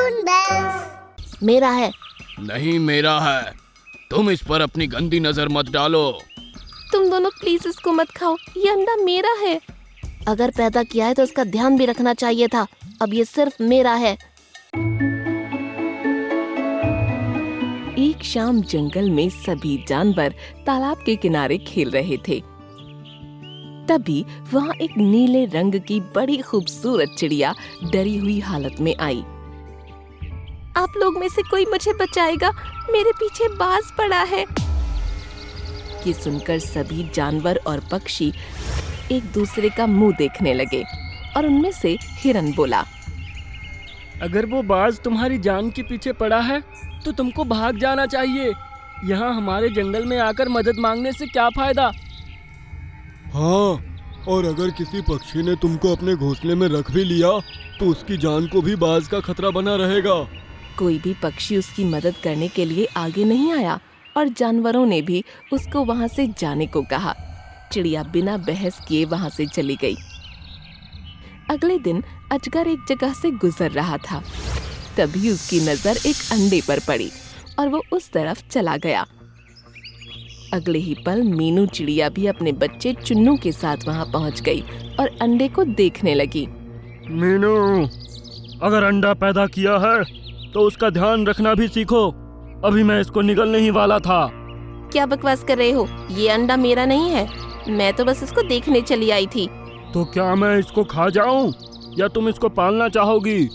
Cartoon bells. मेरा है। नहीं मेरा है, तुम इस पर अपनी गंदी नजर मत डालो। तुम दोनों प्लीज इसको मत खाओ, ये अंडा मेरा है। अगर पैदा किया है तो उसका ध्यान भी रखना चाहिए था, अब ये सिर्फ मेरा है। एक शाम जंगल में सभी जानवर तालाब के किनारे खेल रहे थे। तभी वहाँ एक नीले रंग की बड़ी खूबसूरत चिड़िया डरी हुई हालत में आई। आप लोग में से कोई मुझे बचाएगा, मेरे पीछे बाज पड़ा है। ये सुनकर सभी जानवर और पक्षी एक दूसरे का मुंह देखने लगे और उनमें से हिरन बोला, अगर वो बाज तुम्हारी जान के पीछे पड़ा है तो तुमको भाग जाना चाहिए। यहाँ हमारे जंगल में आकर मदद मांगने से क्या फायदा। हाँ, और अगर किसी पक्षी ने तुमको अपने घोंसले में रख भी लिया तो उसकी जान को भी बाज का खतरा बना रहेगा। कोई भी पक्षी उसकी मदद करने के लिए आगे नहीं आया और जानवरों ने भी उसको वहाँ से जाने को कहा। चिड़िया बिना बहस किए वहाँ से चली गई। अगले दिन अजगर एक जगह से गुजर रहा था। तभी उसकी नजर एक अंडे पर पड़ी और वो उस तरफ चला गया। अगले ही पल मीनू चिड़िया भी अपने बच्चे चुन्नू के साथ वहाँ पहुँच गई और अंडे को देखने लगी। मीनू, अगर अंडा पैदा किया है तो उसका ध्यान रखना भी सीखो। अभी मैं इसको निगलने ही वाला था। क्या बकवास कर रहे हो, ये अंडा मेरा नहीं है, मैं तो बस इसको देखने चली आई थी। तो क्या मैं इसको खा जाऊं या तुम इसको पालना चाहोगी?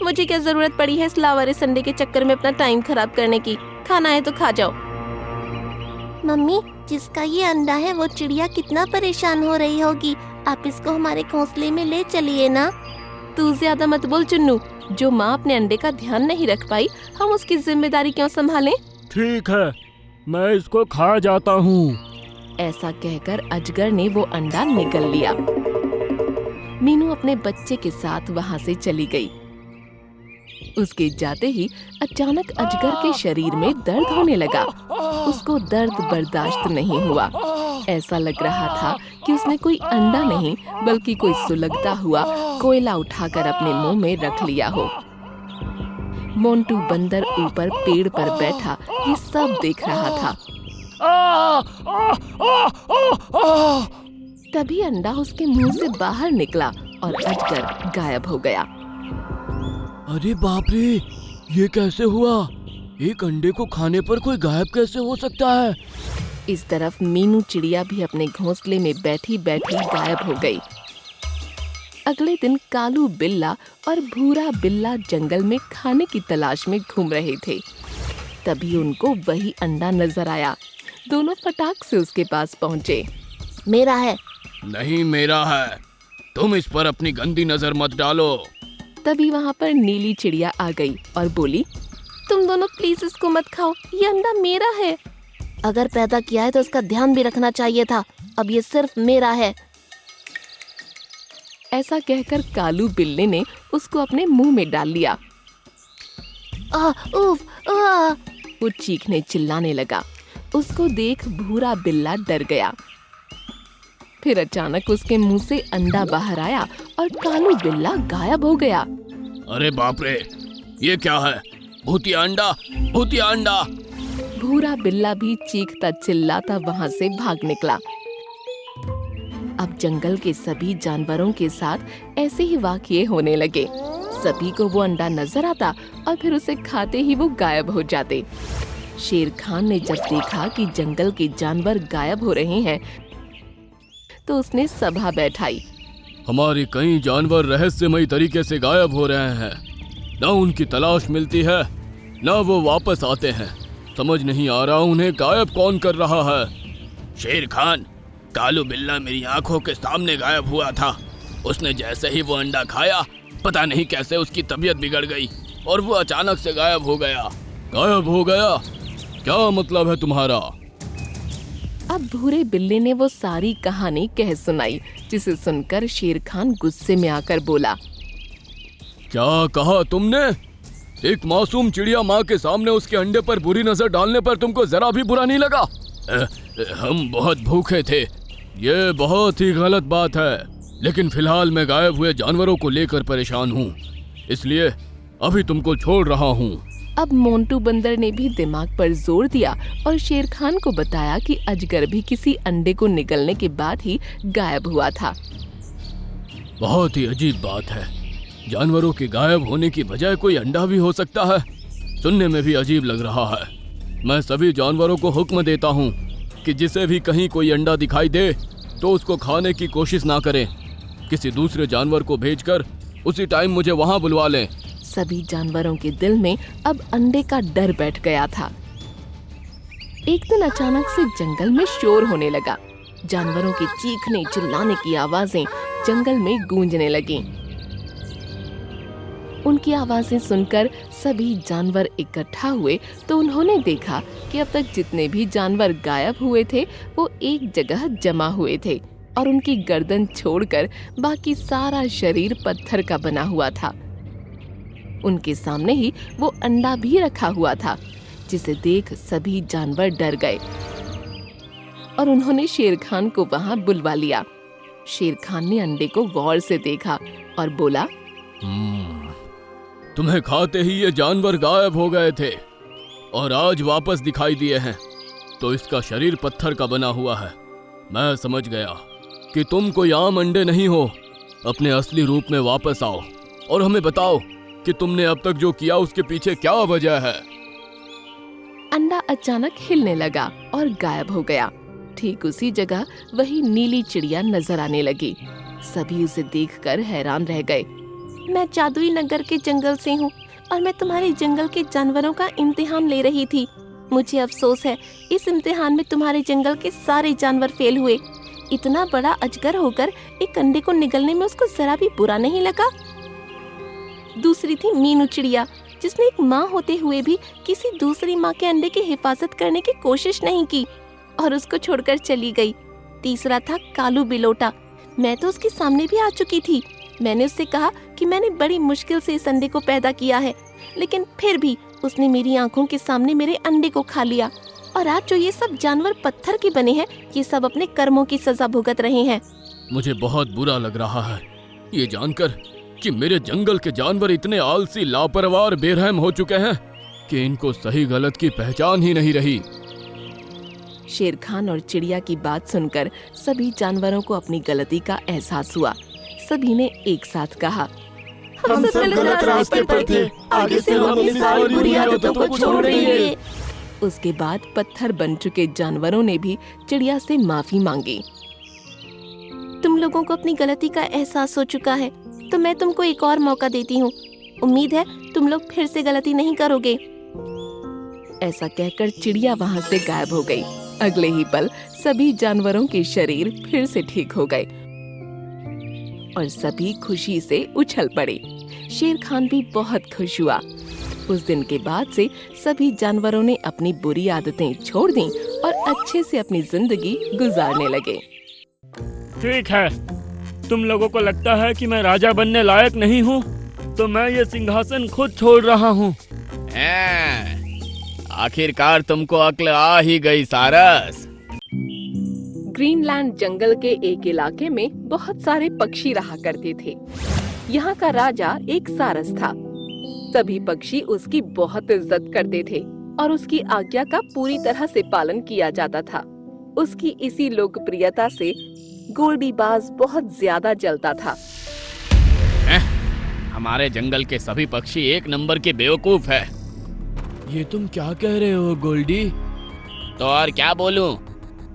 मुझे क्या जरूरत पड़ी है इस लावारे संडे के चक्कर में अपना टाइम खराब करने की। खाना है तो खा जाओ। मम्मी, जिसका ये अंडा है वो चिड़िया कितना परेशान हो रही होगी, आप इसको हमारे घोंसले में ले चलिए ना। तू ज्यादा मत बोल चुन्नू, जो माँ अपने अंडे का ध्यान नहीं रख पाई, हम उसकी जिम्मेदारी क्यों संभालें? ठीक है, मैं इसको खा जाता हूँ। ऐसा कहकर अजगर ने वो अंडा निगल लिया। मीनू अपने बच्चे के साथ वहाँ से चली गई। उसके जाते ही अचानक अजगर के शरीर में दर्द होने लगा। उसको दर्द बर्दाश्त नहीं हुआ। ऐसा लग रहा था कि उसने कोई अंडा नहीं बल्कि कोई सुलगता हुआ कोयला उठाकर अपने मुंह में रख लिया हो। मोंटू बंदर ऊपर पेड़ पर बैठा ये सब देख रहा था। तभी अंडा उसके मुंह से बाहर निकला और अजगर गायब हो गया। अरे बाप रे, ये कैसे हुआ? एक अंडे को खाने पर कोई गायब कैसे हो सकता है? इस तरफ मीनू चिड़िया भी अपने घोंसले में बैठी बैठी गायब हो गई। अगले दिन कालू बिल्ला और भूरा बिल्ला जंगल में खाने की तलाश में घूम रहे थे। तभी उनको वही अंडा नजर आया। दोनों फटाक से उसके पास पहुंचे। मेरा है। नहीं मेरा है, तुम इस पर अपनी गंदी नजर मत डालो। तभी वहाँ पर नीली चिड़िया आ गई और बोली, तुम दोनों प्लीज इसको मत खाओ, ये अंडा मेरा है। अगर पैदा किया है तो उसका ध्यान भी रखना चाहिए था, अब ये सिर्फ मेरा है। ऐसा कहकर कालू बिल्ले ने उसको अपने मुंह में डाल लिया। वो चीखने चिल्लाने लगा। उसको देख भूरा बिल्ला डर गया। फिर अचानक उसके मुंह से अंडा बाहर आया और कालू बिल्ला गायब हो गया। अरे बाप रे, ये क्या है? भूतिया अंडा, भूतिया अंडा! भूरा बिल्ला भी चीखता चिल्लाता वहां से भाग निकला। अब जंगल के सभी जानवरों के साथ ऐसे ही वाकये होने लगे। सभी को वो अंडा नजर आता और फिर उसे खाते ही वो गायब हो जाते। शेर खान ने जब देखा कि जंगल के जानवर गायब हो रहे हैं तो उसने सभा बैठाई। हमारे कई जानवर रहस्यमयी तरीके से गायब हो रहे हैं, न उनकी तलाश मिलती है न वो वापस आते हैं। समझ नहीं आ रहा उन्हें गायब कौन कर रहा है। शेर खान, कालू बिल्ला मेरी आंखों के सामने गायब हुआ था। उसने जैसे ही वो अंडा खाया, पता नहीं कैसे उसकी तबीयत बिगड़ गई और वो अचानक से गायब हो गया। गायब हो गया? क्या मतलब है तुम्हारा? अब भूरे बिल्ले ने वो सारी कहानी कह सुनाई, जिसे सुनकर शेर खान गुस्से में आकर बोला, क्या कहा तुमने? एक मासूम चिड़िया माँ के सामने उसके अंडे पर बुरी नजर डालने पर तुमको जरा भी बुरा नहीं लगा? हम बहुत भूखे थे, ये बहुत ही गलत बात है। लेकिन फिलहाल मैं गायब हुए जानवरों को लेकर परेशान हूँ, इसलिए अभी तुमको छोड़ रहा हूँ। अब मोंटू बंदर ने भी दिमाग पर जोर दिया और शेर खान को बताया कि अजगर भी किसी अंडे को निगलने के बाद ही गायब हुआ था। बहुत ही अजीब बात है, जानवरों के गायब होने की बजाय कोई अंडा भी हो सकता है। सुनने में भी अजीब लग रहा है। मैं सभी जानवरों को हुक्म देता हूँ कि जिसे भी कहीं कोई अंडा दिखाई दे तो उसको खाने की कोशिश ना करें। किसी दूसरे जानवर को भेजकर उसी टाइम मुझे वहाँ बुलवा लें। सभी जानवरों के दिल में अब अंडे का डर बैठ गया था। एक दिन अचानक से जंगल में शोर होने लगा। जानवरों के चीखने चिल्लाने की आवाजें जंगल में गूंजने लगीं। उनकी आवाजें सुनकर सभी जानवर इकट्ठा हुए तो उन्होंने देखा कि अब तक जितने भी जानवर गायब हुए थे वो एक जगह जमा हुए थे और उनकी गर्दन छोड़कर बाकी सारा शरीर पत्थर का बना हुआ था। उनके सामने ही वो अंडा भी रखा हुआ था, जिसे देख सभी जानवर डर गए और उन्होंने शेर खान को वहां बुलवा लिया। शेर खान ने अंडे को गौर से देखा और बोला, तुम्हें खाते ही ये जानवर गायब हो गए थे और आज वापस दिखाई दिए हैं, तो इसका शरीर पत्थर का बना हुआ है। मैं समझ गया कि तुम कोई आम अंडे नहीं हो। अपने असली रूप में वापस आओ और हमें बताओ कि तुमने अब तक जो किया उसके पीछे क्या वजह है। अंडा अचानक हिलने लगा और गायब हो गया। ठीक उसी जगह वही नीली चिड़िया नजर आने लगी। सभी उसे देखकर हैरान रह गए। मैं जादुई नगर के जंगल से हूँ और मैं तुम्हारे जंगल के जानवरों का इम्तिहान ले रही थी। मुझे अफसोस है, इस इम्तिहान में तुम्हारे जंगल के सारे जानवर फेल हुए। इतना बड़ा अजगर होकर एक अंडे को निगलने में उसको जरा भी बुरा नहीं लगा। दूसरी थी मीनू चिड़िया, जिसने एक माँ होते हुए भी किसी दूसरी माँ के अंडे की हिफाजत करने की कोशिश नहीं की और उसको छोड़कर चली गई। तीसरा था कालू बिलोटा। मैं तो उसके सामने भी आ चुकी थी। मैंने उससे कहा कि मैंने बड़ी मुश्किल से इस अंडे को पैदा किया है, लेकिन फिर भी उसने मेरी आंखों के सामने मेरे अंडे को खा लिया। और आज जो ये सब जानवर पत्थर के बने हैं, ये सब अपने कर्मों की सजा भुगत रहे हैं। मुझे बहुत बुरा लग रहा है ये जानकर कि मेरे जंगल के जानवर इतने आलसी, लापरवाह और बेरहम हो चुके हैं कि इनको सही गलत की पहचान ही नहीं रही। शेर खान और चिड़िया की बात सुनकर सभी जानवरों को अपनी गलती का एहसास हुआ। सभी ने एक साथ कहा, हम सब गलत रास्ते पर थे। आगे से हम अपनी सारी बुरी आदतों को छोड़ देंगे। उसके बाद पत्थर बन चुके जानवरों ने भी चिड़िया से माफी मांगी। तुम लोगों को अपनी गलती का एहसास हो चुका है, तो मैं तुमको एक और मौका देती हूँ। उम्मीद है तुम लोग फिर से गलती नहीं करोगे। ऐसा कहकर चिड़िया वहाँ से गायब हो गई। अगले ही पल सभी जानवरों के शरीर फिर से ठीक हो गए और सभी खुशी से उछल पड़े। शेर खान भी बहुत खुश हुआ। उस दिन के बाद से सभी जानवरों ने अपनी बुरी आदतें छोड़ दी और अच्छे से अपनी जिंदगी गुजारने लगे। ठीक है, तुम लोगों को लगता है कि मैं राजा बनने लायक नहीं हूँ, तो मैं ये सिंहासन खुद छोड़ रहा हूँ। आखिरकार तुमको अक्ल आ ही गई सारस। ग्रीनलैंड जंगल के एक इलाके में बहुत सारे पक्षी रहा करते थे। यहाँ का राजा एक सारस था। सभी पक्षी उसकी बहुत इज्जत करते थे और उसकी आज्ञा का पूरी तरह से पालन किया जाता था। उसकी इसी लोकप्रियता से गोल्डीबाज बहुत ज्यादा जलता था। हमारे जंगल के सभी पक्षी एक नंबर के बेवकूफ है। ये तुम क्या कह रहे हो गोल्डी? तो और क्या बोलूं?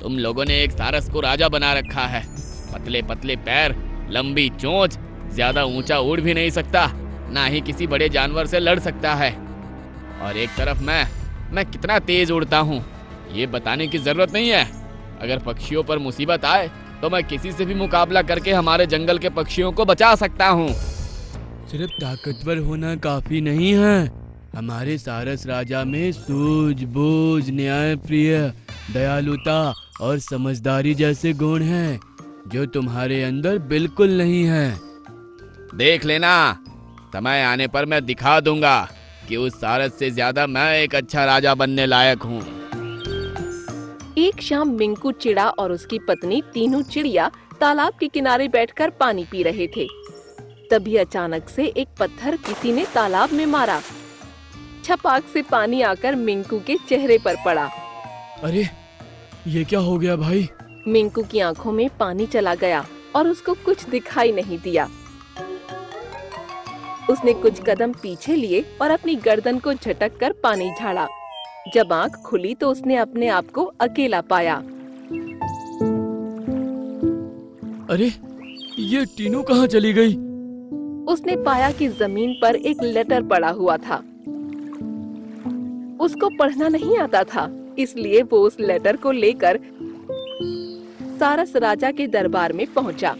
तुम लोगों ने एक सारस को राजा बना रखा है। पतले पतले पैर, लंबी चोंच, ज्यादा ऊंचा उड़ भी नहीं सकता, ना ही किसी बड़े जानवर से लड़ सकता है। और एक तरफ मैं कितना तेज उड़ता हूँ, ये बताने की जरूरत नहीं है। अगर पक्षियों पर मुसीबत आए तो मैं किसी से भी मुकाबला करके हमारे जंगल के पक्षियों को बचा सकता हूँ। सिर्फ ताकतवर होना काफी नहीं है। हमारे सारस राजा में सूझबूझ, न्यायप्रिय, दयालुता और समझदारी जैसे गुण हैं, जो तुम्हारे अंदर बिल्कुल नहीं है। देख लेना, समय आने पर मैं दिखा दूंगा कि उस सारस से ज्यादा मैं एक अच्छा राजा बनने लायक हूँ। एक शाम मिंकू चिड़ा और उसकी पत्नी तीनू चिड़िया तालाब के किनारे बैठकर पानी पी रहे थे। तभी अचानक से एक पत्थर किसी ने तालाब में मारा। छपाक से पानी आकर मिंकू के चेहरे पर पड़ा। अरे ये क्या हो गया भाई? मिंकू की आंखों में पानी चला गया और उसको कुछ दिखाई नहीं दिया। उसने कुछ कदम पीछे लिए और अपनी गर्दन को झटक कर पानी झाड़ा। जब आंख खुली तो उसने अपने आप को अकेला पाया। अरे ये टीनू कहाँ चली गई? उसने पाया कि जमीन पर एक लेटर पड़ा हुआ था। उसको पढ़ना नहीं आता था, इसलिए वो उस लेटर को लेकर सारस राजा के दरबार में पहुंचा।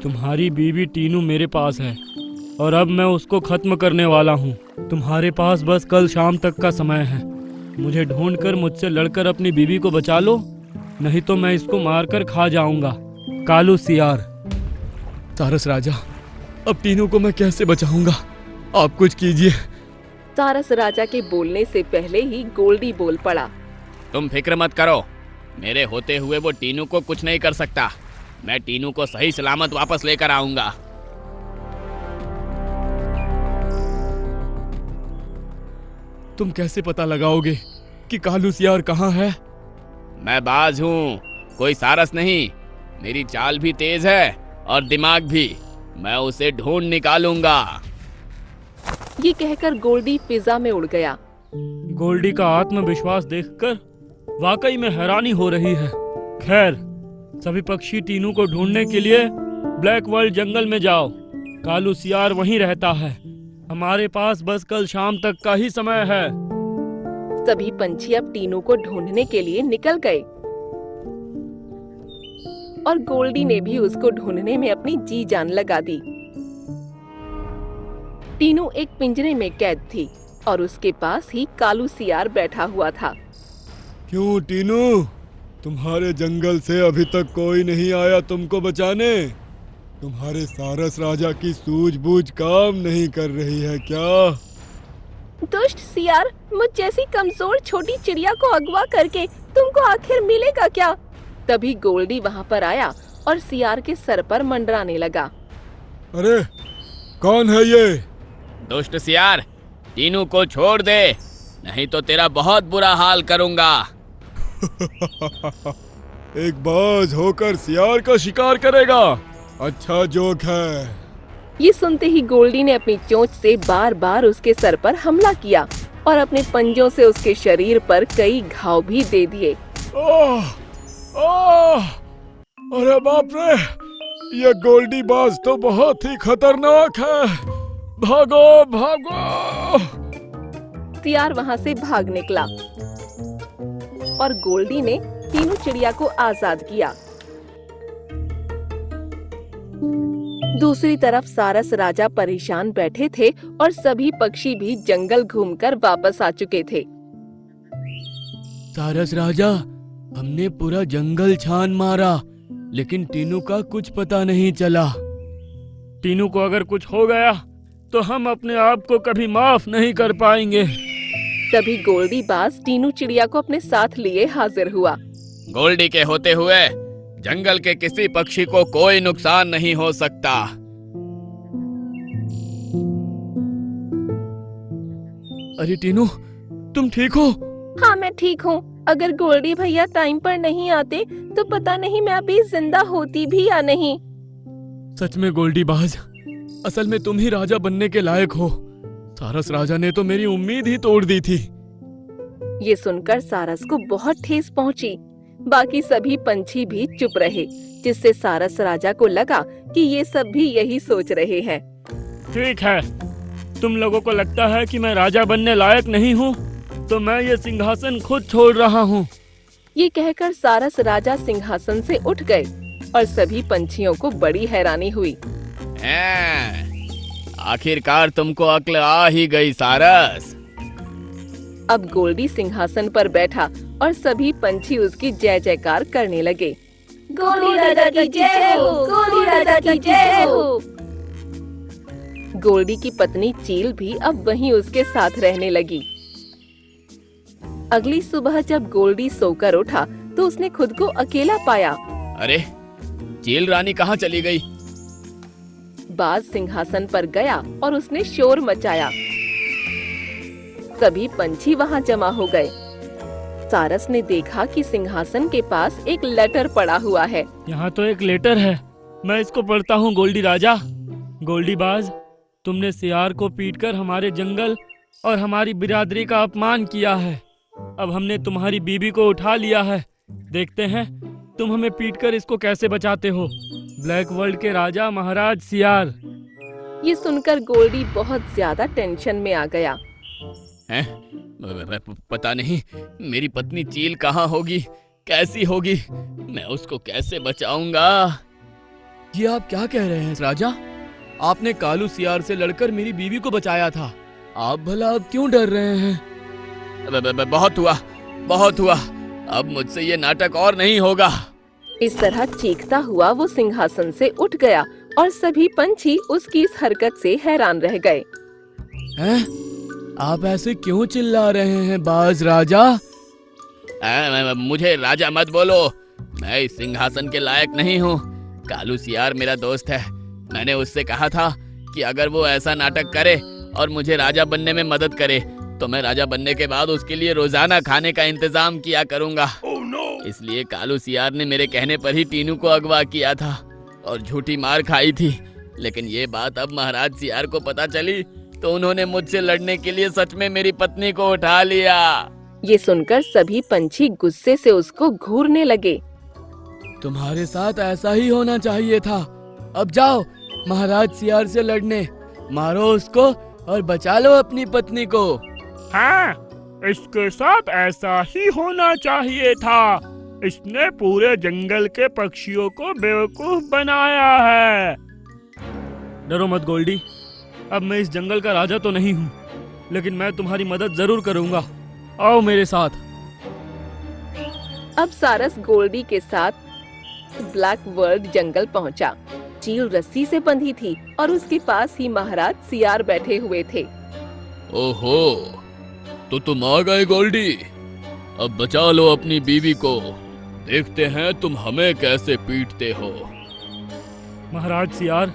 तुम्हारी बीवी टीनू मेरे पास है और अब मैं उसको खत्म करने वाला हूँ। तुम्हारे पास बस कल शाम तक का समय है। मुझे ढूंढकर मुझसे लड़कर अपनी बीवी को बचा लो, नहीं तो मैं इसको मारकर खा जाऊंगा। कालू सियार। सारस राजा, अब टीनू को मैं कैसे बचाऊंगा? आप कुछ कीजिए। सारस राजा के बोलने से पहले ही गोल्डी बोल पड़ा। तुम फिक्र मत करो, मेरे होते हुए वो टीनू को कुछ नहीं कर सकता। मैं टीनू को सही सलामत वापस लेकर आऊंगा। तुम कैसे पता लगाओगे कि कालू सियार कहाँ है? मैं बाज हूँ, कोई सारस नहीं। मेरी चाल भी तेज है और दिमाग भी। मैं उसे ढूंढ निकालूंगा। ये कहकर गोल्डी फिजा में उड़ गया। गोल्डी का आत्मविश्वास देखकर वाकई में हैरानी हो रही है। खैर, सभी पक्षी टीनू को ढूंढने के लिए ब्लैक वर्ल्ड जंगल में जाओ। कालू सियार वहीं रहता है। हमारे पास बस कल शाम तक का ही समय है। सभी पंछी अब टीनू को ढूंढने के लिए निकल गए और गोल्डी ने भी उसको ढूंढने में अपनी जी जान लगा दी। टीनू एक पिंजरे में कैद थी और उसके पास ही कालू सियार बैठा हुआ था। क्यों टीनू, तुम्हारे जंगल से अभी तक कोई नहीं आया तुमको बचाने? तुम्हारे सारस राजा की सूझबूझ काम नहीं कर रही है क्या? दुष्ट सियार, मुझ जैसी कमजोर छोटी चिड़िया को अगवा करके तुमको आखिर मिलेगा क्या? तभी गोल्डी वहाँ पर आया और सियार के सर पर मंडराने लगा। अरे कौन है ये? दुष्ट सियार, टीनू को छोड़ दे, नहीं तो तेरा बहुत बुरा हाल करूंगा। एक बाज होकर सियार का शिकार करेगा? अच्छा जोक है। ये सुनते ही गोल्डी ने अपनी चोंच से बार बार उसके सर पर हमला किया और अपने पंजों से उसके शरीर पर कई घाव भी दे दिए। अरे बाप रे, ये गोल्डी बाज तो बहुत ही खतरनाक है। भागो भागो। सियार वहाँ से भाग निकला और गोल्डी ने तीनों चिड़िया को आजाद किया। दूसरी तरफ सारस राजा परेशान बैठे थे और सभी पक्षी भी जंगल घूमकर वापस आ चुके थे। सारस राजा, हमने पूरा जंगल छान मारा, लेकिन टीनू का कुछ पता नहीं चला। टीनू को अगर कुछ हो गया तो हम अपने आप को कभी माफ नहीं कर पाएंगे। तभी गोल्डी बाज टीनू चिड़िया को अपने साथ लिए हाजिर हुआ। गोल्डी के होते हुए जंगल के किसी पक्षी को कोई नुकसान नहीं हो सकता। अरे टीनू, तुम ठीक हो? हाँ, मैं ठीक हूँ। अगर गोल्डी भैया टाइम पर नहीं आते तो पता नहीं मैं अभी जिंदा होती भी या नहीं। सच में गोल्डी बाज, असल में तुम ही राजा बनने के लायक हो। सारस राजा ने तो मेरी उम्मीद ही तोड़ दी थी। ये सुनकर सारस को बहुत ठेस पहुंची। बाकी सभी पंछी भी चुप रहे, जिससे सारस राजा को लगा कि ये सब भी यही सोच रहे हैं। ठीक है, तुम लोगों को लगता है कि मैं राजा बनने लायक नहीं हूँ, तो मैं ये सिंहासन खुद छोड़ रहा हूँ। ये कहकर सारस राजा सिंहासन से उठ गए और सभी पंछियों को बड़ी हैरानी हुई। आखिरकार तुमको अक्ल आ ही गई सारस। अब गोल्डी सिंहासन पर बैठा और सभी पंछी उसकी जय जयकार करने लगे। गोल्डी राजा की जय हो, गोल्डी राजा की जय हो। गोल्डी की पत्नी चील भी अब वहीं उसके साथ रहने लगी। अगली सुबह जब गोल्डी सोकर उठा तो उसने खुद को अकेला पाया। अरे चील रानी कहाँ चली गई? बाज सिंहासन पर गया और उसने शोर मचाया। सभी पंछी वहां जमा हो गए। सारस ने देखा कि सिंहासन के पास एक लेटर पड़ा हुआ है। यहाँ तो एक लेटर है, मैं इसको पढ़ता हूँ। गोल्डी राजा, गोल्डी बाज, तुमने सियार को पीटकर हमारे जंगल और हमारी बिरादरी का अपमान किया है। अब हमने तुम्हारी बीबी को उठा लिया है। देखते हैं तुम हमें पीटकर इसको कैसे बचाते हो। ब्लैक वर्ल्ड के राजा महाराज सियार। ये सुनकर गोल्डी बहुत ज्यादा टेंशन में आ गया। हैं? पता नहीं मेरी पत्नी चील कहाँ होगी, कैसी होगी, मैं उसको कैसे बचाऊंगा। ये आप क्या कह रहे हैं राजा? आपने कालू सियार से लड़कर मेरी बीवी को बचाया था। आप भला अब क्यों डर रहे हैं? बहुत हुआ, बहुत हुआ। अब मुझसे ये नाटक और नहीं होगा। इस तरह चीखता हुआ वो सिंहासन से उठ गया और सभी पंछी उसकी इस हरकत से हैरान रह गए। हैं? आप ऐसे क्यों चिल्ला रहे हैं बाज राजा? मुझे राजा मत बोलो, मैं इस सिंहासन के लायक नहीं हूँ। कालू सियार मेरा दोस्त है। मैंने उससे कहा था कि अगर वो ऐसा नाटक करे और मुझे राजा बनने में मदद करे तो मैं राजा बनने के बाद उसके लिए रोजाना खाने का इंतजाम किया करूँगा। इसलिए कालू सियार ने मेरे कहने पर ही टीनू को अगवा किया था और झूठी मार खाई थी। लेकिन ये बात अब महाराज सियार को पता चली तो उन्होंने मुझसे लड़ने के लिए सच में मेरी पत्नी को उठा लिया। ये सुनकर सभी पंछी गुस्से से उसको घूरने लगे। तुम्हारे साथ ऐसा ही होना चाहिए था। अब जाओ महाराज सियार से लड़ने, मारो उसको और बचा लो अपनी पत्नी को। हाँ, इसके साथ ऐसा ही होना चाहिए था। इसने पूरे जंगल के पक्षियों को बेवकूफ बनाया है। डरो मत गोल्डी, अब मैं इस जंगल का राजा तो नहीं हूँ, लेकिन मैं तुम्हारी मदद जरूर करूँगा। आओ मेरे साथ। अब सारस गोल्डी के साथ ब्लैक वर्ल्ड जंगल पहुंचा। चील रस्सी से बंधी थी और उसके पास ही महाराज सियार बैठे हुए थे। ओहो, तो तुम आ गए गोल्डी। अब बचा लो अपनी बीवी को। देखते हैं तुम हमें कैसे पीटते हो। महाराज सियार,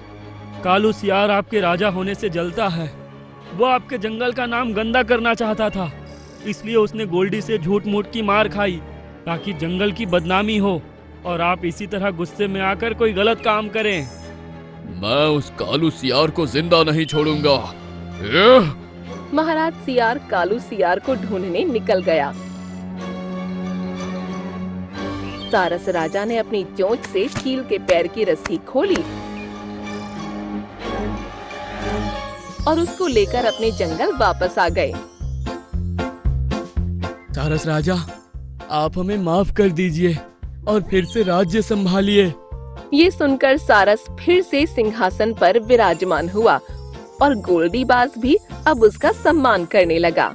कालू सियार आपके राजा होने से जलता है। वो आपके जंगल का नाम गंदा करना चाहता था, इसलिए उसने गोल्डी से झूठ मूठ की मार खाई ताकि जंगल की बदनामी हो और आप इसी तरह गुस्से में आकर कोई गलत काम करें। मैं उस कालू सियार को जिंदा नहीं छोड़ूंगा। महाराज सियार कालू सियार को ढूंढने निकल गया। सारस राजा ने अपनी चोंच से चील के पैर की रस्सी खोली और उसको लेकर अपने जंगल वापस आ गए। सारस राजा, आप हमें माफ कर दीजिए और फिर से राज्य संभालिए। ये सुनकर सारस फिर से सिंहासन पर विराजमान हुआ और गोल्डी बाज भी अब उसका सम्मान करने लगा।